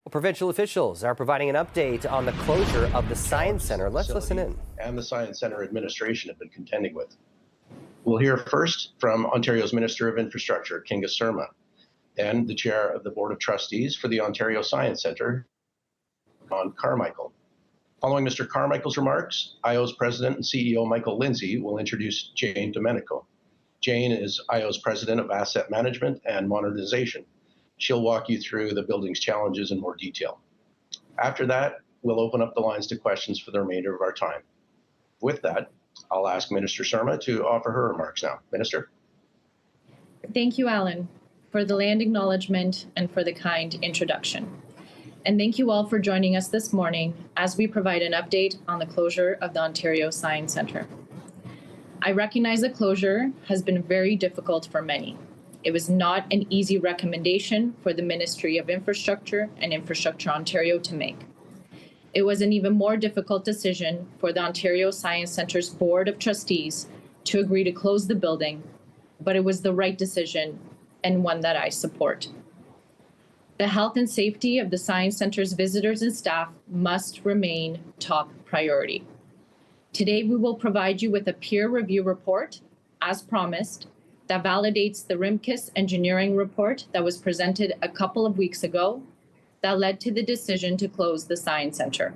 Provincial officials are providing an update on the closure of the Science Centre. Let's listen in. And the Science Centre administration have been contending with. We'll hear first from Ontario's Minister of Infrastructure, Kinga Surma, then the Chair of the Board of Trustees for the Ontario Science Centre, John Carmichael. Following Mr. Carmichael's remarks, IO's President and CEO Michael Lindsay will introduce Jane Domenico. Jane is IO's President of Asset Management and Modernization. She'll walk you through the building's challenges in more detail. After that, we'll open up the lines to questions for the remainder of our time. With that, I'll ask Minister Surma to offer her remarks now. Minister. Thank you, Alan, for the land acknowledgement and for the kind introduction. And thank you all for joining us this morning as we provide an update on the closure of the Ontario Science Centre. I recognize the closure has been very difficult for many. It was not an easy recommendation for the Ministry of Infrastructure and Infrastructure Ontario to make. It was an even more difficult decision for the Ontario Science Centre's Board of Trustees to agree to close the building, but it was the right decision and one that I support. The health and safety of the Science Centre's visitors and staff must remain top priority. Today, we will provide you with a peer review report, as promised, that validates the RIMKIS engineering report that was presented a couple of weeks ago that led to the decision to close the Science Centre.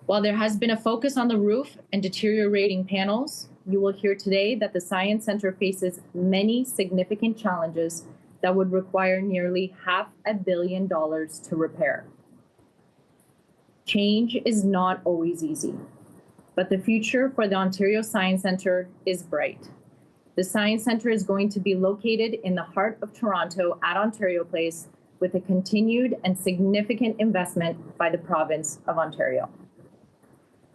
While there has been a focus on the roof and deteriorating panels, you will hear today that the Science Centre faces many significant challenges that would require nearly $500 million to repair. Change is not always easy, but the future for the Ontario Science Centre is bright. The Science Centre is going to be located in the heart of Toronto at Ontario Place with a continued and significant investment by the province of Ontario.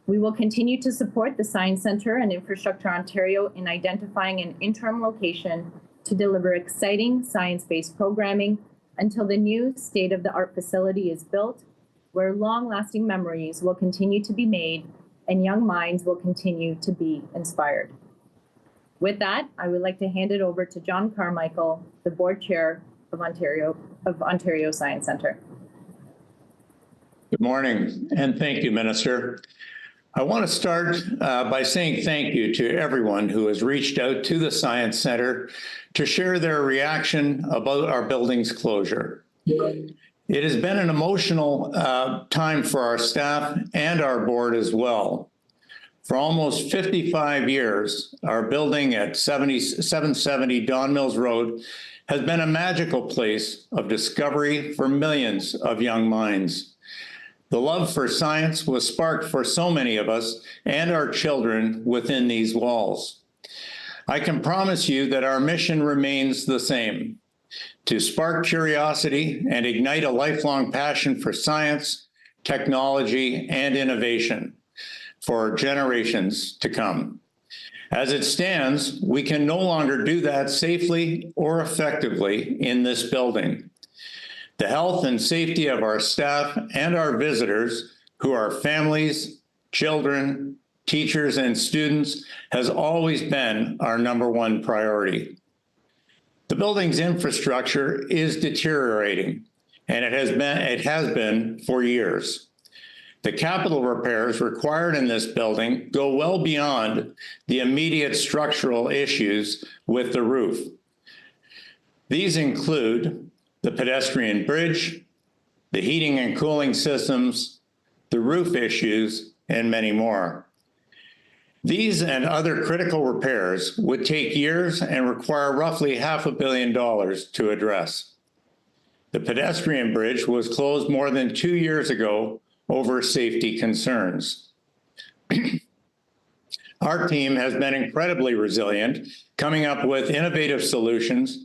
We will continue to support the Science Centre and Infrastructure Ontario in identifying an interim location to deliver exciting science-based programming until the new state-of-the-art facility is built, where long-lasting memories will continue to be made and young minds will continue to be inspired. With that, I would like to hand it over to John Carmichael, the Board Chair of Ontario Science Centre. Good morning, and thank you, Minister. I want to start by saying thank you to everyone who has reached out to the Science Centre to share their reaction about our building's closure. It has been an emotional time for our staff and our board as well. For almost 55 years, our building at 770 Don Mills Road has been a magical place of discovery for millions of young minds. The love for science was sparked for so many of us and our children within these walls. I can promise you that our mission remains the same: to spark curiosity and ignite a lifelong passion for science, technology, and innovation for generations to come. As it stands, we can no longer do that safely or effectively in this building. The health and safety of our staff and our visitors, who are families, children, teachers, and students, has always been our #1 priority. The building's infrastructure is deteriorating, and it has been for years. The capital repairs required in this building go well beyond the immediate structural issues with the roof. These include the pedestrian bridge, the heating and cooling systems, the roof issues, and many more. These and other critical repairs would take years and require roughly $500 million to address. The pedestrian bridge was closed more than 2 years ago over safety concerns. Our team has been incredibly resilient, coming up with innovative solutions,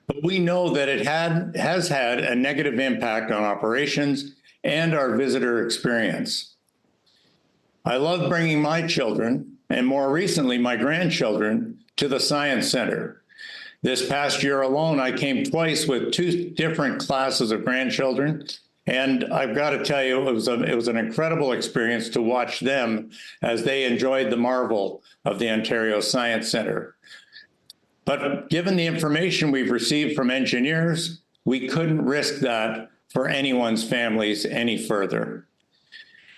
but we know that it has had a negative impact on operations and our visitor experience. I love bringing my children, and more recently my grandchildren, to the Science Centre. This past year alone, I came twice with 2 different classes of grandchildren, and I've got to tell you, it was an incredible experience to watch them as they enjoyed the marvel of the Ontario Science Centre. But given the information we've received from engineers, we couldn't risk that for anyone's families any further.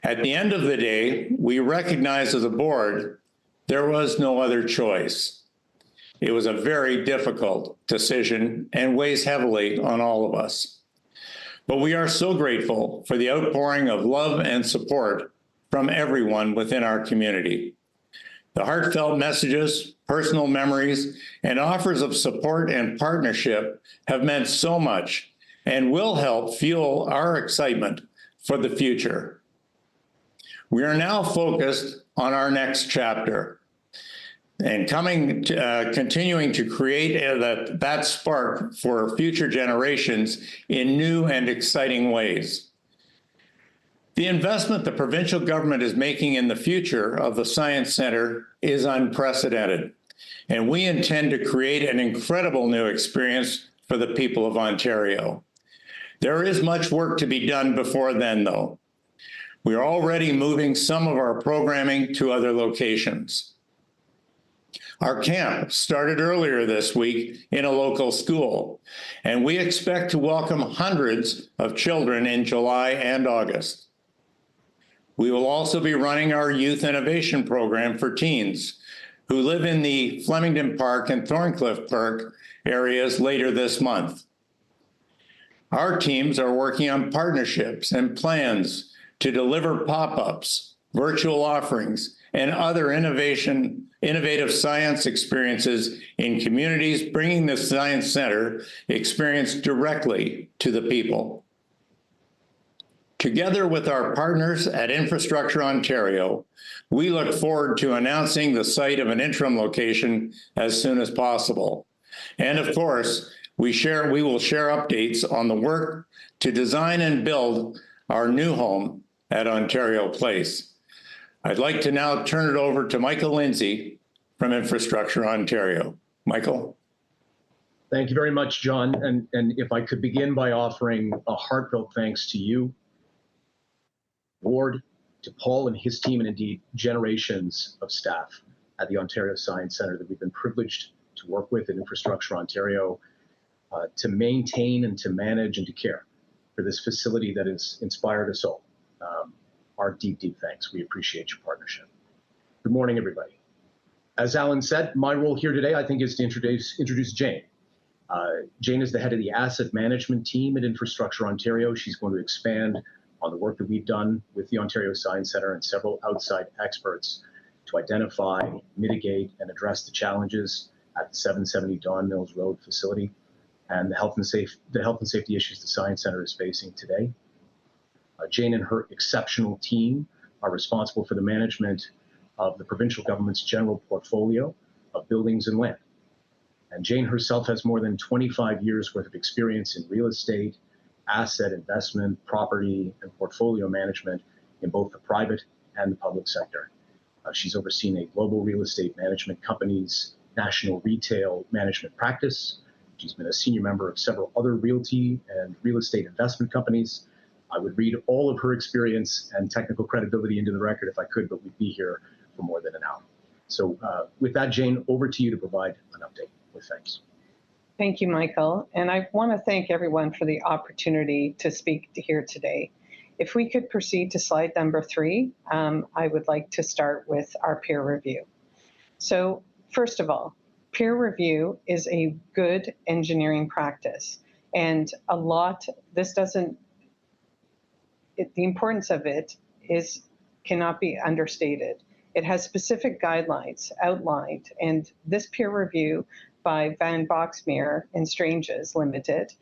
At the end of the day, we recognize as a board, there was no other choice. It was a very difficult decision and weighs heavily on all of us. But we are so grateful for the outpouring of love and support from everyone within our community. The heartfelt messages, personal memories, and offers of support and partnership have meant so much and will help fuel our excitement for the future. We are now focused on our next chapter and continuing to create that spark for future generations in new and exciting ways. The investment the provincial government is making in the future of the Science Centre is unprecedented, and we intend to create an incredible new experience for the people of Ontario. There is much work to be done before then, though. We are already moving some of our programming to other locations. Our camp started earlier this week in a local school, and we expect to welcome hundreds of children in July and August. We will also be running our youth innovation program for teens who live in the Flemington Park and Thorncliffe Park areas later this month. Our teams are working on partnerships and plans to deliver pop-ups, virtual offerings, and other innovative science experiences in communities, bringing the Science Centre experience directly to the people. Together with our partners at Infrastructure Ontario, we look forward to announcing the site of an interim location as soon as possible. And of course, we will share updates on the work to design and build our new home at Ontario Place. I'd like to now turn it over to Michael Lindsay from Infrastructure Ontario. Michael. Thank you very much, John. And if I could begin by offering a heartfelt thanks to you, board, to Paul and his team, and indeed generations of staff at the Ontario Science Centre that we've been privileged to work with at Infrastructure Ontario to maintain and to manage and to care for this facility that has inspired us all. Our deep, deep thanks. We appreciate your partnership. Good morning, everybody. As Alan said, my role here today, I think, is to introduce Jane. Jane is the head of the asset management team at Infrastructure Ontario. She's going to expand on the work that we've done with the Ontario Science Centre and several outside experts to identify, mitigate, and address the challenges at the 770 Don Mills Road facility and the health and safety issues the Science Centre is facing today. Jane and her exceptional team are responsible for the management of the provincial government's general portfolio of buildings and land. And Jane herself has more than 25 years worth of experience in real estate, asset investment, property, and portfolio management in both the private and the public sector. She's overseen a global real estate management company's national retail management practice. She's been a senior member of several other realty and real estate investment companies. I would read all of her experience and technical credibility into the record if I could, but we'd be here for more than an hour. So with that, Jane, over to you to provide an update with thanks. Thank you, Michael. And I want to thank everyone for the opportunity to speak here today. If we could proceed to slide number 3, I would like to start with our peer review. So first of all, peer review is a good engineering practice. And the importance of it cannot be understated. It has specific guidelines outlined, and this peer review by Van Boxmeer and Stranges Limited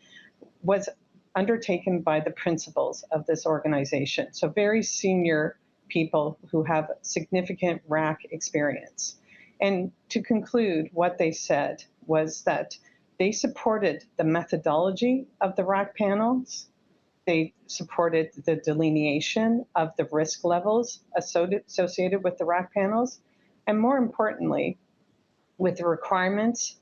was undertaken by the principals of this organization. So very senior people who have significant RAC experience. And to conclude, what they said was that they supported the methodology of the RAC panels. They supported the delineation of the risk levels associated with the RAC panels, and more importantly, with the requirements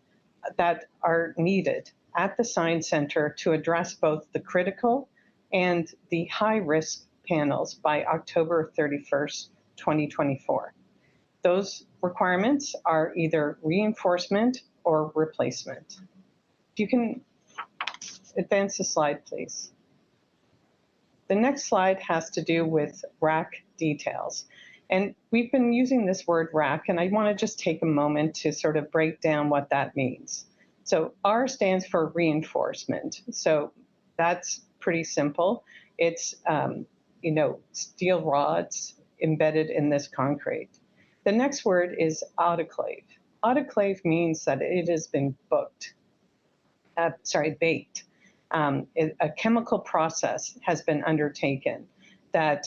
that are needed at the Science Centre to address both the critical and the high-risk panels by October 31st, 2024. Those requirements are either reinforcement or replacement. If you can advance the slide, please. The next slide has to do with rack details. And we've been using this word rack, and I want to just take a moment to sort of break down what that means. So R stands for reinforcement. So that's pretty simple. It's, steel rods embedded in this concrete. The next word is autoclave. Autoclave means that it has been baked. A chemical process has been undertaken that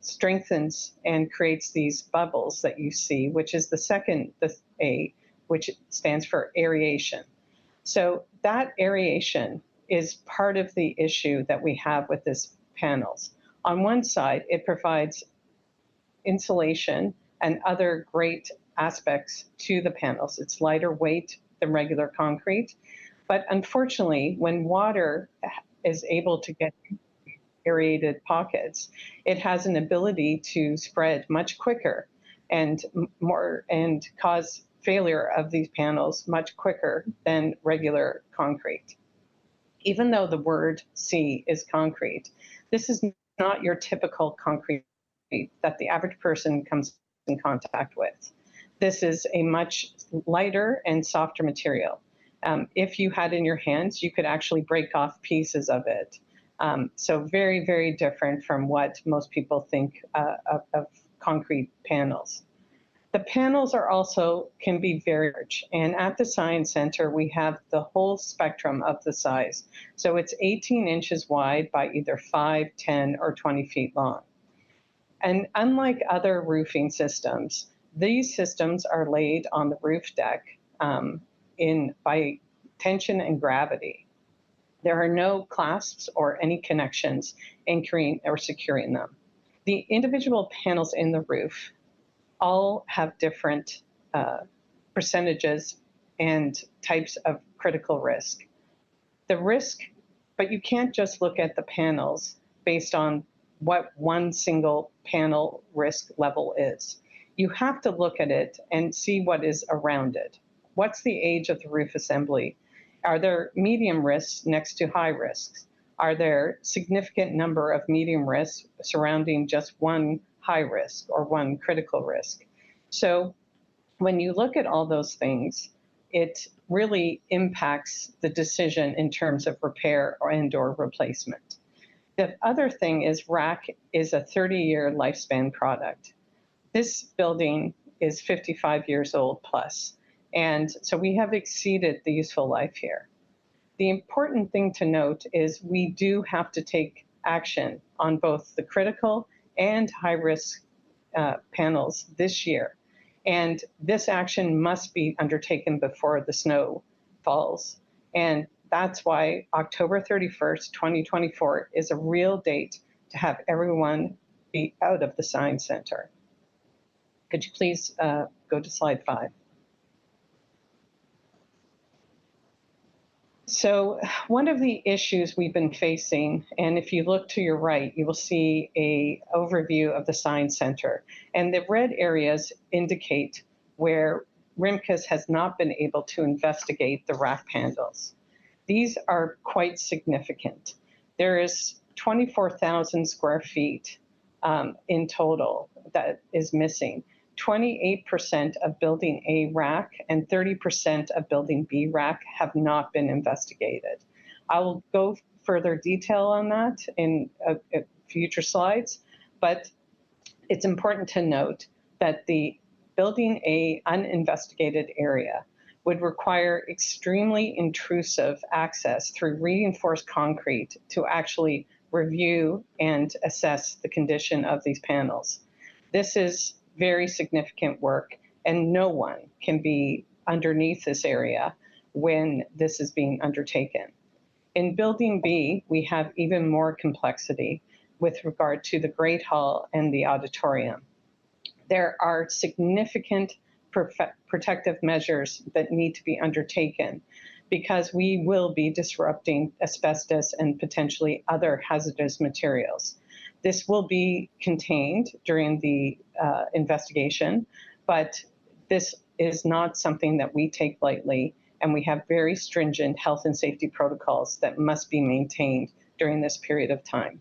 strengthens and creates these bubbles that you see, which is the A, which stands for aeration. So that aeration is part of the issue that we have with this panels. On one side, it provides insulation and other great aspects to the panels. It's lighter weight than regular concrete. But unfortunately, when water is able to get aerated pockets, it has an ability to spread much quicker and cause failure of these panels much quicker than regular concrete. Even though the word C is concrete, this is not your typical concrete that the average person comes in contact with. This is a much lighter and softer material. If you had in your hands, you could actually break off pieces of it. So very, very different from what most people think of concrete panels. The panels can be very large. And at the Science Center, we have the whole spectrum of the size. So it's 18 inches wide by either 5, 10, or 20 feet long. And unlike other roofing systems, these systems are laid on the roof deck by tension and gravity. There are no clasps or any connections anchoring or securing them. The individual panels in the roof all have different percentages and types of critical risk. But you can't just look at the panels based on what one single panel risk level is. You have to look at it and see what is around it. What's the age of the roof assembly? Are there medium risks next to high risks? Are there significant number of medium risks surrounding just one high risk or one critical risk? So when you look at all those things, it really impacts the decision in terms of repair or replacement. The other thing is rack is a 30-year lifespan product. This building is 55 years old plus. And so we have exceeded the useful life here. The important thing to note is we do have to take action on both the critical and high-risk panels this year. And this action must be undertaken before the snow falls. And that's why October 31st, 2024 is a real date to have everyone be out of the Science Center. Could you please go to slide 5? So one of the issues we've been facing, and if you look to your right, you will see an overview of the Science Center. And the red areas indicate where RIMCAS has not been able to investigate the rack panels. These are quite significant. There is 24,000 square feet in total that is missing. 28% of Building A rack and 30% of Building B rack have not been investigated. I will go further detail on that in future slides, but it's important to note that the Building A uninvestigated area would require extremely intrusive access through reinforced concrete to actually review and assess the condition of these panels. This is very significant work, and no one can be underneath this area when this is being undertaken. In Building B, we have even more complexity with regard to the Great Hall and the auditorium. There are significant protective measures that need to be undertaken because we will be disrupting asbestos and potentially other hazardous materials. This will be contained during the investigation, but this is not something that we take lightly, and we have very stringent health and safety protocols that must be maintained during this period of time.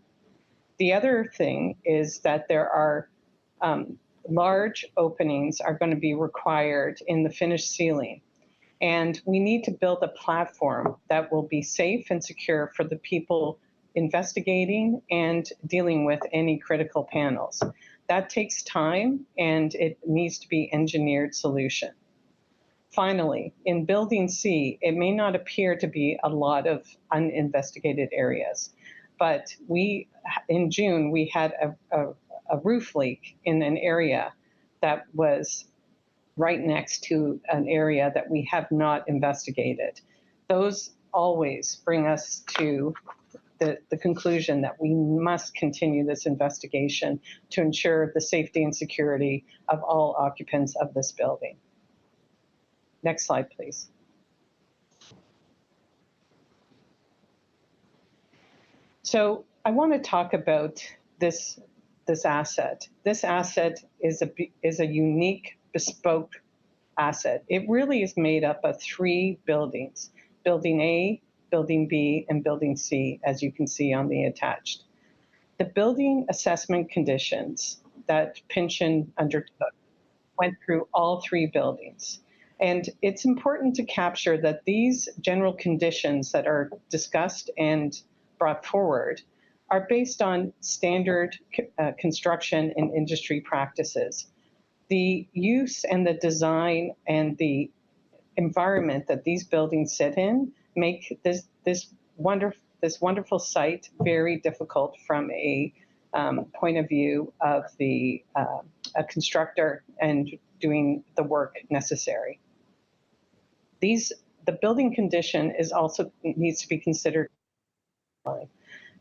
The other thing is that there are large openings are going to be required in the finished ceiling. And we need to build a platform that will be safe and secure for the people investigating and dealing with any critical panels. That takes time, and it needs to be engineered solution. Finally, in Building C, it may not appear to be a lot of uninvestigated areas, but in June, we had a roof leak in an area that was right next to an area that we have not investigated. Those always bring us to the conclusion that we must continue this investigation to ensure the safety and security of all occupants of this building. Next slide, please. So I want to talk about this asset. This asset is a unique, bespoke asset. It really is made up of 3 buildings: Building A, Building B, and Building C, as you can see on the attached. The building assessment conditions that Pynchon undertook went through all 3 buildings. And it's important to capture that these general conditions that are discussed and brought forward are based on standard construction and industry practices. The use and the design and the environment that these buildings sit in make this wonderful site very difficult from a point of view of a constructor and doing the work necessary. The building condition is also needs to be considered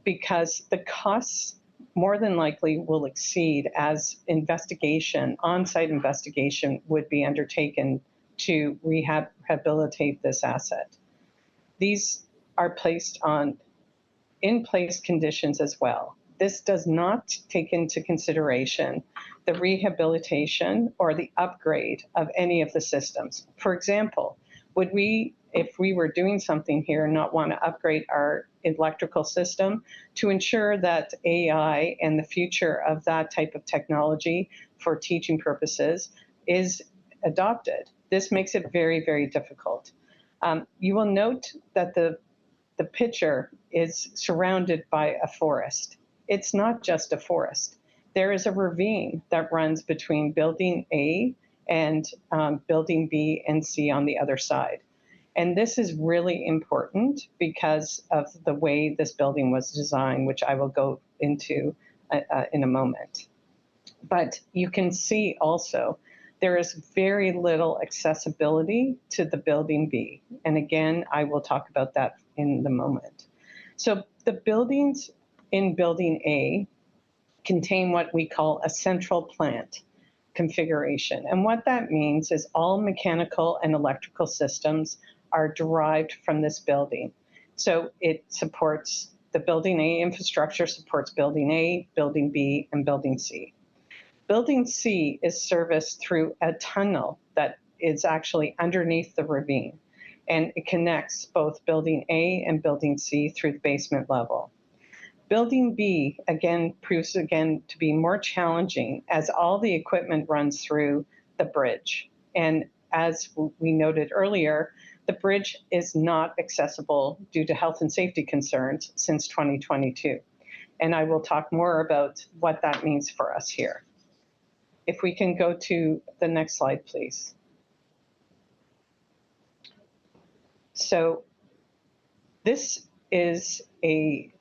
because the costs more than likely will exceed as on-site investigation would be undertaken to rehabilitate this asset. These are placed on in-place conditions as well. This does not take into consideration the rehabilitation or the upgrade of any of the systems. For example, would we, if we were doing something here, not want to upgrade our electrical system to ensure that AI and the future of that type of technology for teaching purposes is adopted? This makes it very, very difficult. You will note that the picture is surrounded by a forest. It's not just a forest. There is a ravine that runs between Building A and Building B and C on the other side. And this is really important because of the way this building was designed, which I will go into in a moment. But you can see also there is very little accessibility to the Building B. And again, I will talk about that in the moment. So the buildings in Building A contain what we call a central plant configuration. And what that means is all mechanical and electrical systems are derived from this building. So it supports the Building A infrastructure, supports Building A, Building B, and Building C. Building C is serviced through a tunnel that is actually underneath the ravine, and it connects both Building A and Building C through the basement level. Building B, again, proves again to be more challenging as all the equipment runs through the bridge. And as we noted earlier, the bridge is not accessible due to health and safety concerns since 2022. And I will talk more about what that means for us here. If we can go to the next slide, please. So this is an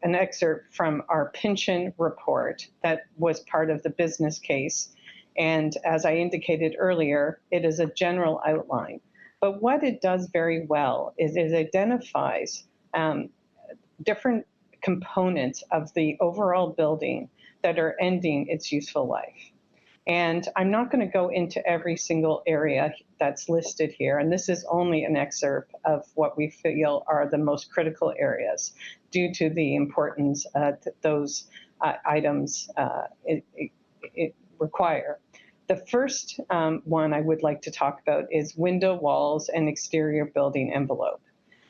excerpt from our Pynchon report that was part of the business case. And as I indicated earlier, it is a general outline. But what it does very well is it identifies different components of the overall building that are ending its useful life. And I'm not going to go into every single area that's listed here. And this is only an excerpt of what we feel are the most critical areas due to the importance that those items it require. The first one I would like to talk about is window walls and exterior building envelope.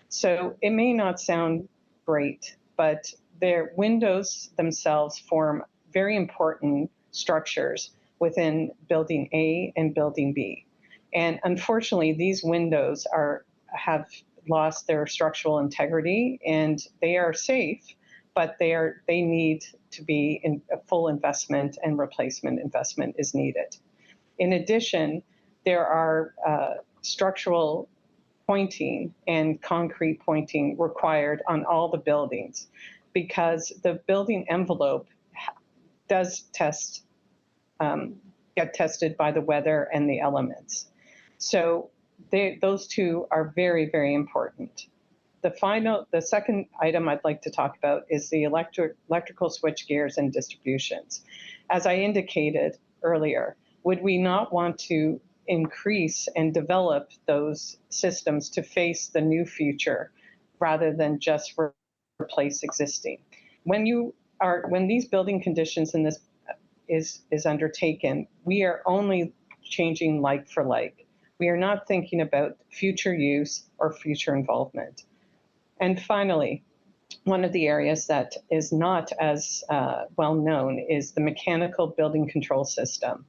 So it may not sound great, but their windows themselves form very important structures within Building A and Building B. And unfortunately, these windows have lost their structural integrity, and they are safe, but they need to be in a full investment, and replacement investment is needed. In addition, there are structural pointing and concrete pointing required on all the buildings, because the building envelope does get tested by the weather and the elements. So those two are very, very important. The second item I'd like to talk about is the electrical switch gears and distributions. As I indicated earlier, would we not want to increase and develop those systems to face the new future rather than just replace existing? When these building conditions in this is undertaken, we are only changing like for like. We are not thinking about future use or future involvement. And finally, one of the areas that is not as well known is the mechanical building control system.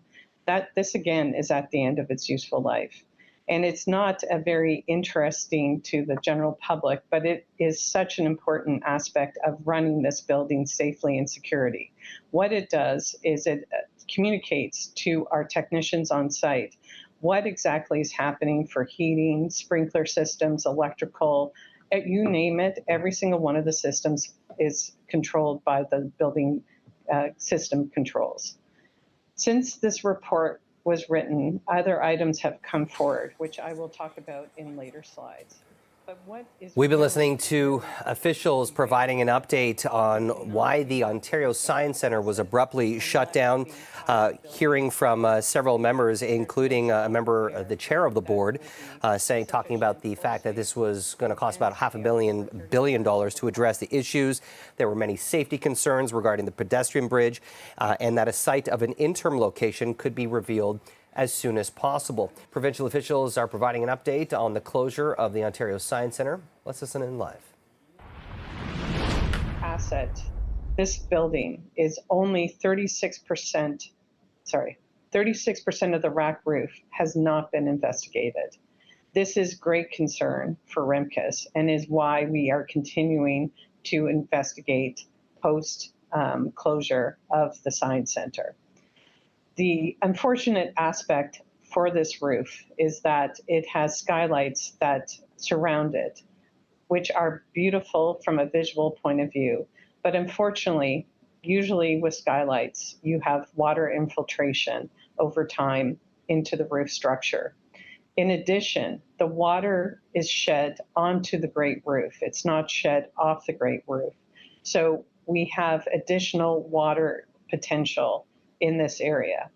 This again is at the end of its useful life. And it's not a very interesting to the general public, but it is such an important aspect of running this building safely and security. What it does is it communicates to our technicians on site what exactly is happening for heating, sprinkler systems, electrical, you name it. Every single one of the systems is controlled by the building system controls. Since this report was written, other items have come forward, which I will talk about in later slides. But what is We've been listening to officials providing an update on why the Ontario Science Centre was abruptly shut down, hearing from several members, including a member, the chair of the board, talking about the fact that this was going to cost about $500 million to address the issues. There were many safety concerns regarding the pedestrian bridge, and that a site of an interim location could be revealed as soon as possible. Provincial officials are providing an update on the closure of the Ontario Science Centre. Let's listen in live. Asset, this building is only 36% of the rack roof has not been investigated. This is great concern for RIMCAS and is why we are continuing to investigate post closure of the Science Centre. The unfortunate aspect for this roof is that it has skylights that surround it, which are beautiful from a visual point of view. But unfortunately, usually with skylights, you have water infiltration over time into the roof structure. In addition, the water is shed onto the grate roof. It's not shed off the grate roof. So we have additional water potential in this area.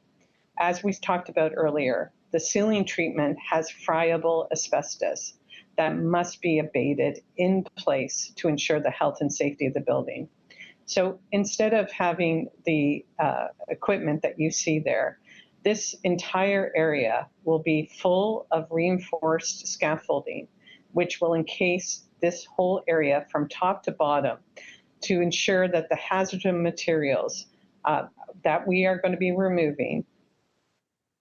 As we talked about earlier, the ceiling treatment has friable asbestos that must be abated in place to ensure the health and safety of the building. So instead of having the equipment that you see there, this entire area will be full of reinforced scaffolding, which will encase this whole area from top to bottom to ensure that the hazardous materials that we are going to be removing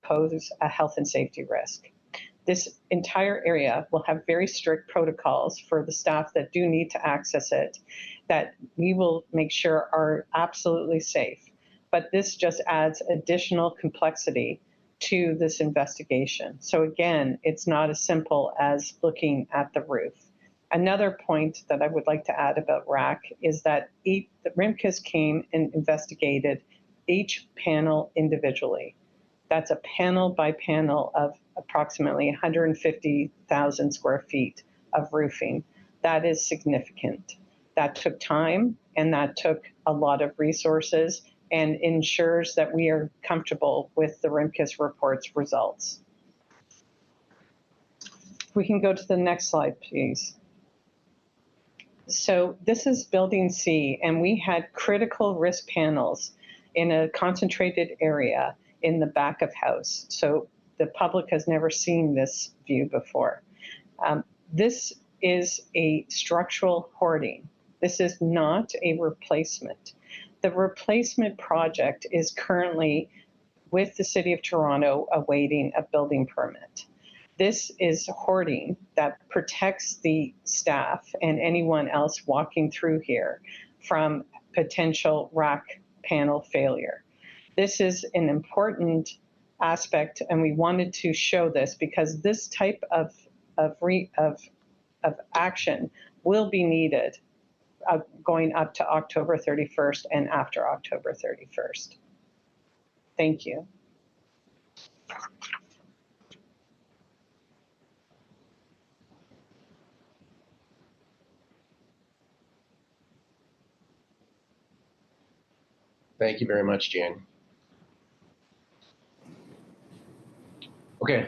pose a health and safety risk. This entire area will have very strict protocols for the staff that do need to access it, that we will make sure are absolutely safe. But this just adds additional complexity to this investigation. So again, it's not as simple as looking at the roof. Another point that I would like to add about RAC is that the RIMCAS came and investigated each panel individually. That's a panel by panel of approximately 150,000 square feet of roofing. That is significant. That took time and that took a lot of resources and ensures that we are comfortable with the RIMCAS report's results. If we can go to the next slide, please. So this is Building C, and we had critical risk panels in a concentrated area in the back of house. So the public has never seen this view before. This is a structural hoarding. This is not a replacement. The replacement project is currently with the City of Toronto awaiting a building permit. This is hoarding that protects the staff and anyone else walking through here from potential rack panel failure. This is an important aspect, and we wanted to show this because this type of action will be needed going up to October 31st and after October 31st. Thank you. Thank you very much, Jane. Okay,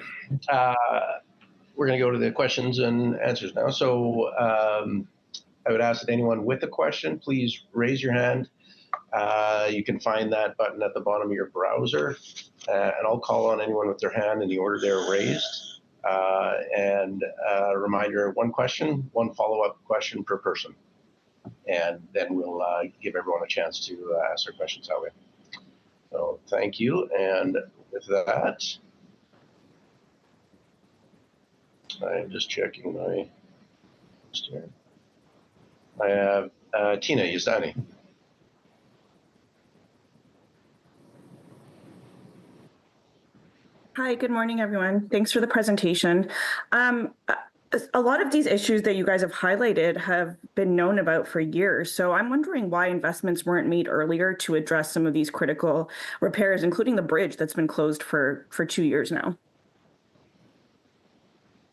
we're going to go to the questions and answers now. So I would ask that anyone with a question, please raise your hand. You can find that button at the bottom of your browser, and I'll call on anyone with their hand in the order they're raised. And a reminder, one question, one follow-up question per person. And then we'll give everyone a chance to ask their questions that way. So thank you. And with that, I'm just checking my list here. I have Tina Yazdani. Hi, good morning, everyone. Thanks for the presentation. A lot of these issues that you guys have highlighted have been known about for years. So I'm wondering why investments weren't made earlier to address some of these critical repairs, including the bridge that's been closed for 2 years now.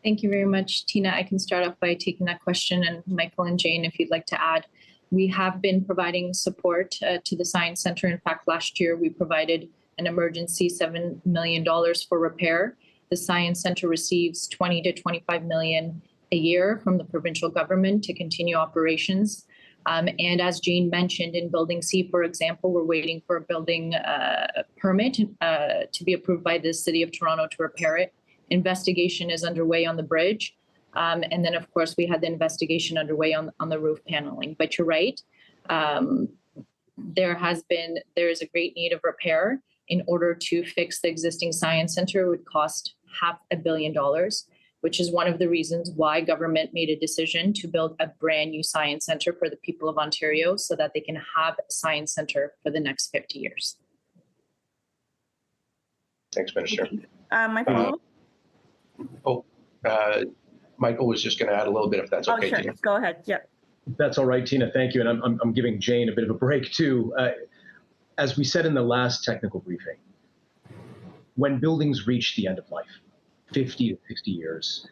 Thank you very much, Tina. I can start off by taking that question, and Michael and Jane, if you'd like to add. We have been providing support to the Science Centre. In fact, last year we provided an emergency $7 million for repair. The Science Centre receives 20 to 25 million a year from the provincial government to continue operations. And as Jane mentioned, in Building C, for example, we're waiting for a building permit to be approved by the City of Toronto to repair it. Investigation is underway on the bridge. And then, of course, we had the investigation underway on the roof paneling. But you're right, there is a great need of repair. In order to fix the existing Science Centre, it would cost $500 million, which is one of the reasons why government made a decision to build a brand new Science Centre for the people of Ontario so that they can have a Science Centre for the next 50 years. Thanks, Minister. My follow-up? Michael was just going to add a little bit, if that's okay. Sure. Tina. Go ahead. Yeah. That's all right, Tina. Thank you. And I'm giving Jane a bit of a break, too. As we said in the last technical briefing, when buildings reach the end of life, 50 to 60 years,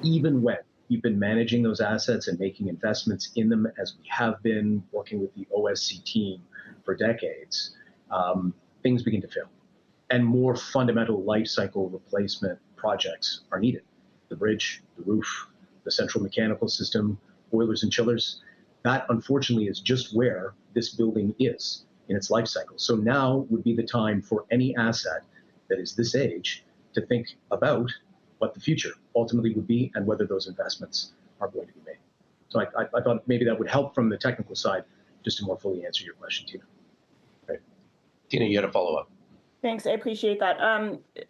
even when you've been managing those assets and making investments in them, as we have been working with the OSC team for decades, things begin to fail. And more fundamental life cycle replacement projects are needed. The bridge, the roof, the central mechanical system, boilers and chillers. That, unfortunately, is just where this building is in its life cycle. So now would be the time for any asset that is this age to think about what the future ultimately would be and whether those investments are going to be made. So I thought maybe that would help from the technical side just to more fully answer your question, Tina. Right. Tina, you had a follow-up. Thanks. I appreciate that.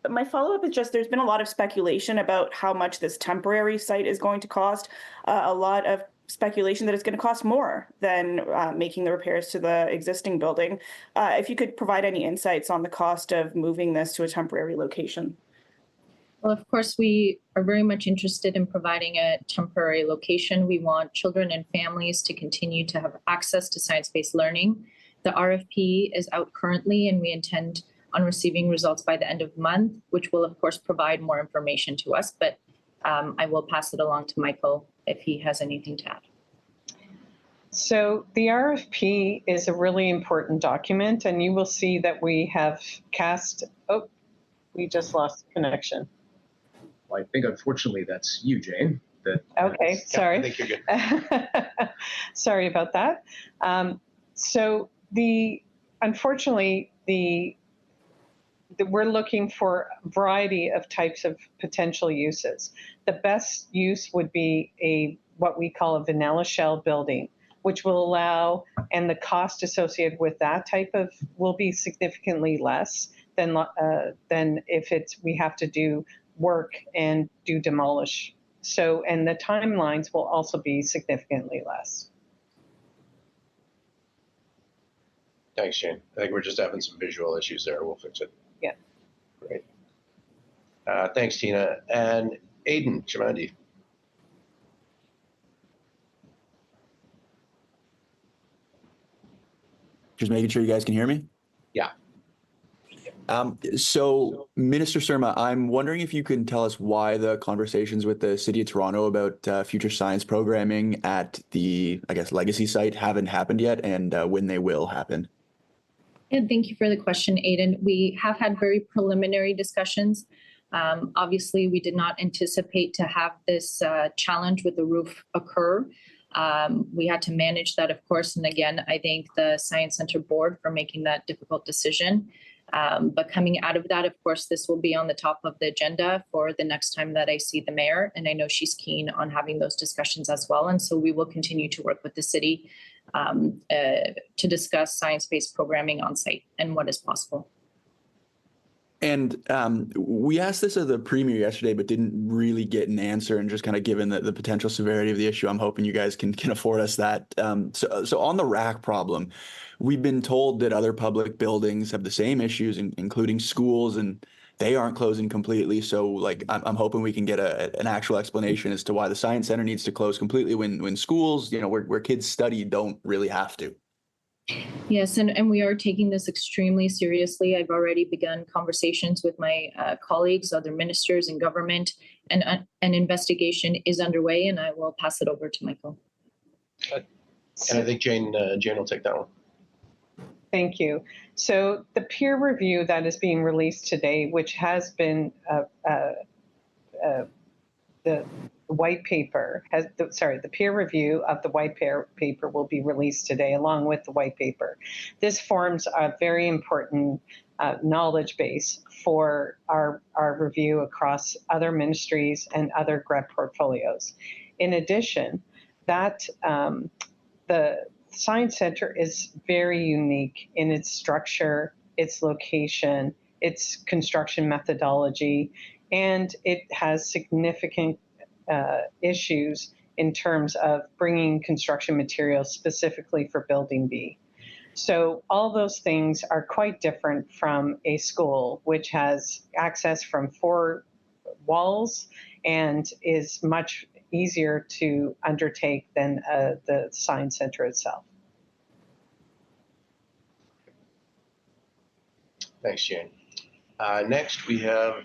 My follow-up is just there's been a lot of speculation about how much this temporary site is going to cost. A lot of speculation that it's going to cost more than making the repairs to the existing building. If you could provide any insights on the cost of moving this to a temporary location. Well, of course, we are very much interested in providing a temporary location. We want children and families to continue to have access to science-based learning. The RFP is out currently, and we intend on receiving results by the end of the month, which will, of course, provide more information to us. But I will pass it along to Michael if he has anything to add. So the RFP is a really important document, and you will see that we have cast, oh, we just lost connection. Well, I think, unfortunately, that's you, Jane. Okay, sorry. I think you're good. Sorry about that. So unfortunately, we're looking for a variety of types of potential uses. The best use would be what we call a vanilla shell building, which will allow, and the cost associated with that type of will be significantly less than if we have to do work and do demolish. So, and the timelines will also be significantly less. Thanks, Jane. I think we're just having some visual issues there. We'll fix it. Yeah. Great. Thanks, Tina. And Aidan Chimandi. Just making sure you guys can hear me. Yeah. So, Minister Surma, I'm wondering if you can tell us why the conversations with the City of Toronto about future science programming at the, I guess, legacy site haven't happened yet, and when they will happen. And thank you for the question, Aidan. We have had very preliminary discussions. Obviously, we did not anticipate to have this challenge with the roof occur. We had to manage that, of course. And again, I thank the Science Center board for making that difficult decision. But coming out of that, of course, this will be on the top of the agenda for the next time that I see the mayor. And I know she's keen on having those discussions as well. And so we will continue to work with the city to discuss science-based programming on site and what is possible. And we asked this of the premier yesterday, but didn't really get an answer. And just kind of given the potential severity of the issue, I'm hoping you guys can afford us that. So on the rack problem, we've been told that other public buildings have the same issues, including schools, and they aren't closing completely. So like I'm hoping we can get an actual explanation as to why the Science Center needs to close completely when schools, where kids study, don't really have to. Yes, and we are taking this extremely seriously. I've already begun conversations with my colleagues, other ministers in government, and an investigation is underway, and I will pass it over to Michael. And I think Jane will take that one. Thank you. So the peer review that is being released today, which has been the white paper, the peer review of the white paper will be released today along with the white paper. This forms a very important knowledge base for our review across other ministries and other GREP portfolios. In addition, that the Science Center is very unique in its structure, its location, its construction methodology, and it has significant issues in terms of bringing construction materials specifically for Building B. So all those things are quite different from a school, which has access from 4 walls and is much easier to undertake than the Science Center itself. Thanks, Jane. Next, we have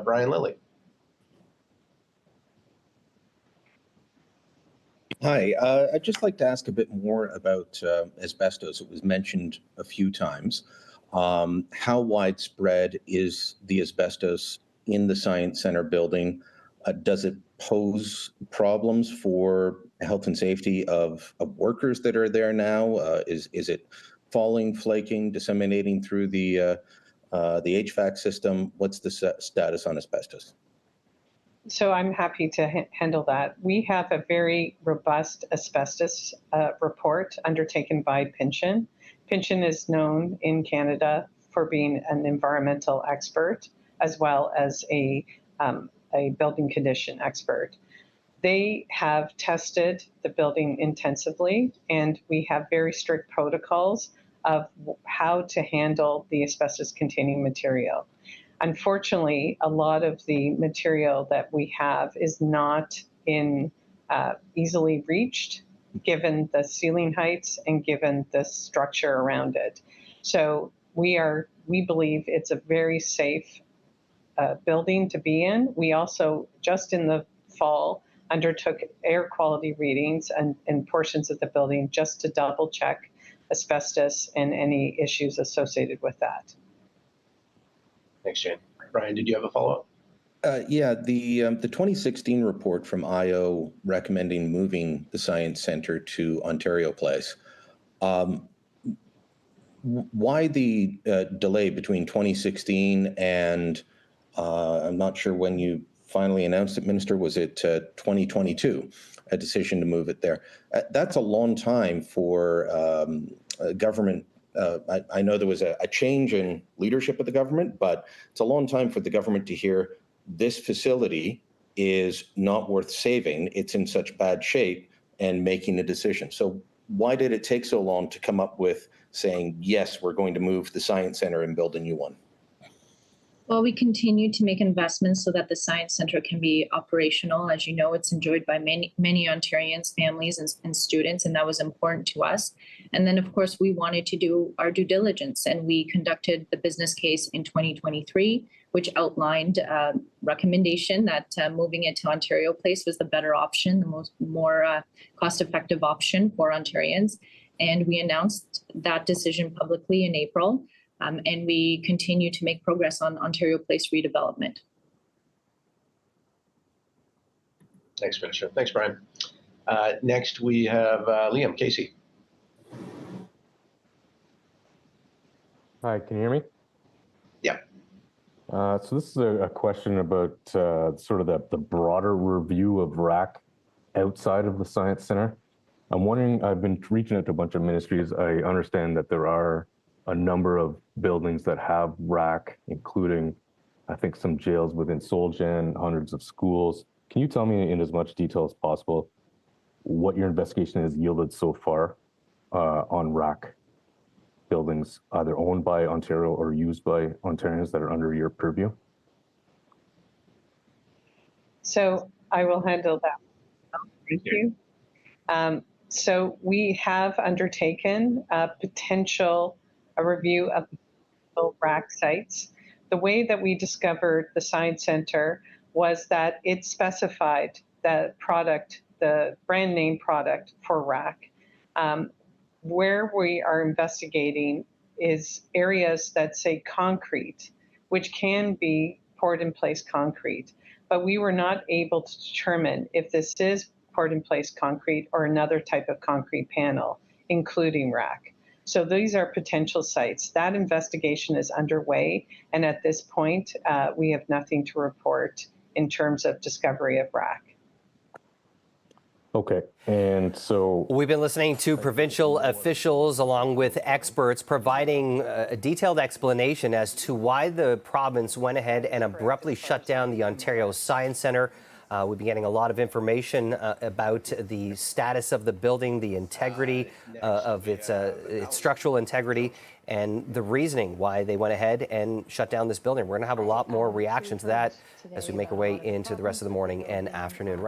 Brian Lilly. Hi, I'd just like to ask a bit more about asbestos. It was mentioned a few times. How widespread is the asbestos in the Science Center building? Does it pose problems for health and safety of workers that are there now? Is it falling, flaking, disseminating through the HVAC system? What's the status on asbestos? So I'm happy to handle that. We have a very robust asbestos report undertaken by Pynchon. Pynchon is known in Canada for being an environmental expert as well as a building condition expert. They have tested the building intensively, and we have very strict protocols of how to handle the asbestos-containing material. Unfortunately, a lot of the material that we have is not easily reached, given the ceiling heights and given the structure around it. So we believe it's a very safe building to be in. We also, just in the fall, undertook air quality readings and portions of the building just to double check asbestos and any issues associated with that. Thanks, Jane. Brian, did you have a follow-up? Yeah, the 2016 report from IO recommending moving the Science Center to Ontario Place. Why the delay between 2016 and I'm not sure when you finally announced it, Minister, was it 2022? a decision to move it there. That's a long time for government. I know there was a change in leadership of the government, but it's a long time for the government to hear this facility is not worth saving. It's in such bad shape, and making a decision. So why did it take so long to come up with saying, yes, we're going to move the Science Center and build a new one? Well, we continue to make investments so that the Science Center can be operational. As you know, it's enjoyed by many Ontarians, families, and students, and that was important to us. And then, of course, we wanted to do our due diligence, and we conducted the business case in 2023, which outlined a recommendation that moving it to Ontario Place was the better option, the more cost-effective option for Ontarians. And we announced that decision publicly in April. And we continue to make progress on Ontario Place redevelopment. Thanks, Minister. Thanks, Brian. Next, we have Liam Casey. Hi, can you hear me? Yeah. So this is a question about sort of the broader review of RAC outside of the Science Center. I'm wondering, I've been reaching out to a bunch of ministries. I understand that there are a number of buildings that have RAC, including, I think, some jails within Solgen, hundreds of schools. Can you tell me in as much detail as possible what your investigation has yielded so far on RAC buildings, either owned by Ontario or used by Ontarians that are under your purview? So I will handle that. Thank you. So we have undertaken a review of RAC sites. The way that we discovered the Science Center was that it specified the product, the brand name product for RAC. Where we are investigating is areas that say concrete, which can be poured in place concrete, but we were not able to determine if this is poured in place concrete or another type of concrete panel, including RAC. So these are potential sites. That investigation is underway, and at this point, we have nothing to report in terms of discovery of RAC. Okay, and so we've been listening to provincial officials along with experts providing a detailed explanation as to why the province went ahead and abruptly shut down the Ontario Science Centre. We've been getting a lot of information about the status of the building, the integrity of its structural integrity, and the reasoning why they went ahead and shut down this building. We're going to have a lot more reaction to that as we make our way into the rest of the morning and afternoon. Right.